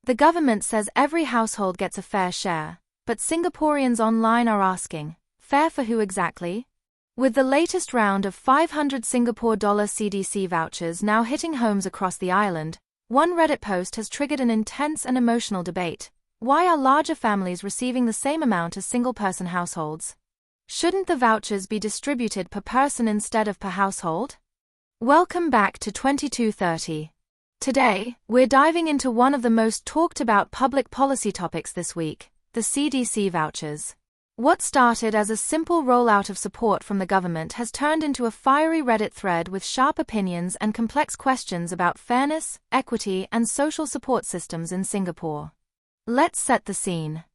The government says every household gets a fair share, but Singaporeans online are asking, fair for who exactly? With the latest round of 500 Singapore dollar CDC vouchers now hitting homes across the island, one Reddit post has triggered an intense and emotional debate. Why are larger families receiving the same amount as single-person households? Shouldn't the vouchers be distributed per person instead of per household? Welcome back to 2230. Today, we're diving into one of the most talked about public policy topics this week, the CDC vouchers. What started as a simple rollout of support from the government has turned into a fiery Reddit thread with sharp opinions and complex questions about fairness, equity, and social support systems in Singapore. Let's set the scene.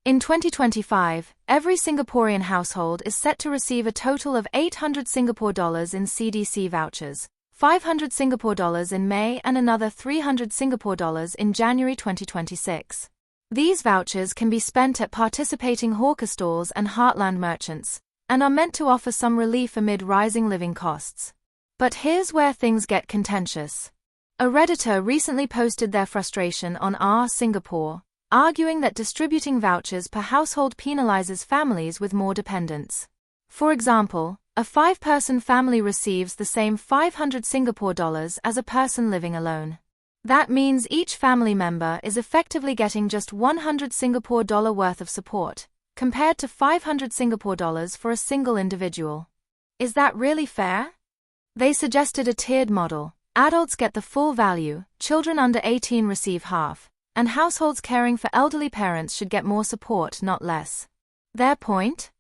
In 2025, every Singaporean household is set to receive a total of 800 Singapore dollars in CDC vouchers, 500 Singapore dollars in May and another 300 Singapore dollars in January 2026. These vouchers can be spent at participating hawker stalls and heartland merchants, and are meant to offer some relief amid rising living costs. But here's where things get contentious. A Redditor recently posted their frustration on Singapore, arguing that distributing vouchers per household penalizes families with more dependents. For example, a 5-person family receives the same 500 Singapore dollars as a person living alone. That means each family member is effectively getting just 100 Singapore dollar worth of support, compared to 500 Singapore dollars for a single individual. Is that really fair? They suggested a tiered model. Adults get the full value, children under 18 receive half, and households caring for elderly parents should get more support, not less. Their point?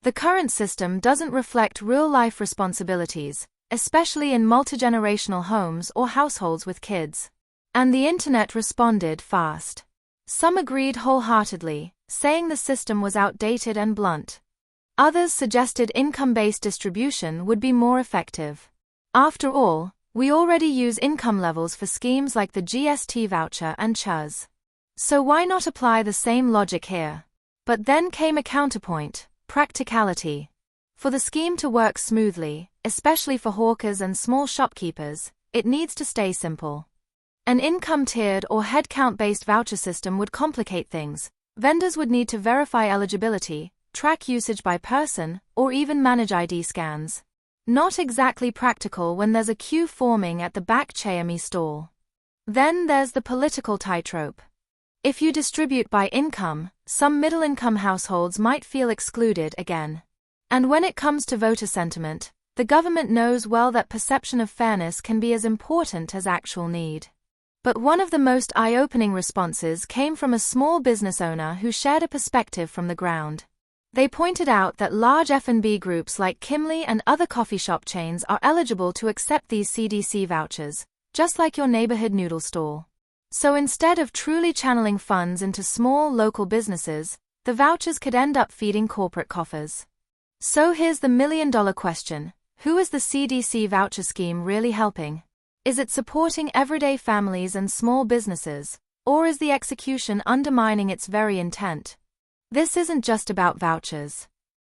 The current system doesn't reflect real-life responsibilities, especially in multi-generational homes or households with kids. And the internet responded fast. Some agreed wholeheartedly, saying the system was outdated and blunt. Others suggested income-based distribution would be more effective. After all, we already use income levels for schemes like the GST voucher and CHUS. So why not apply the same logic here? But then came a counterpoint: practicality. For the scheme to work smoothly, especially for hawkers and small shopkeepers, it needs to stay simple. An income-tiered or headcount-based voucher system would complicate things. Vendors would need to verify eligibility, track usage by person, or even manage ID scans. Not exactly practical when there's a queue forming at the back Chayami stall. Then there's the political tightrope. If you distribute by income, some middle-income households might feel excluded again. And when it comes to voter sentiment, the government knows well that perception of fairness can be as important as actual need. But one of the most eye-opening responses came from a small business owner who shared a perspective from the ground. They pointed out that large F&B groups like Kimley and other coffee shop chains are eligible to accept these CDC vouchers, just like your neighborhood noodle stall. So instead of truly channeling funds into small local businesses, the vouchers could end up feeding corporate coffers. So here's the million-dollar question: who is the CDC voucher scheme really helping? Is it supporting everyday families and small businesses, or is the execution undermining its very intent? This isn't just about vouchers.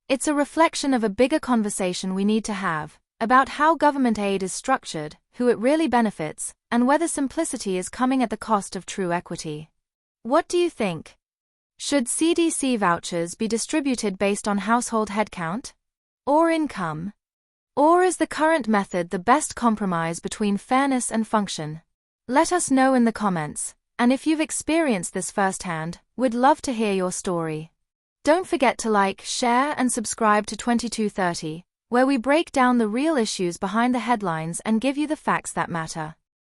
It's a reflection of a bigger conversation we need to have, about how government aid is structured, who it really benefits, and whether simplicity is coming at the cost of true equity. What do you think? Should CDC vouchers be distributed based on household headcount? Or income? Or is the current method the best compromise between fairness and function? Let us know in the comments, and if you've experienced this firsthand, we'd love to hear your story. Don't forget to like, share, and subscribe to 2230, where we break down the real issues behind the headlines and give you the facts that matter.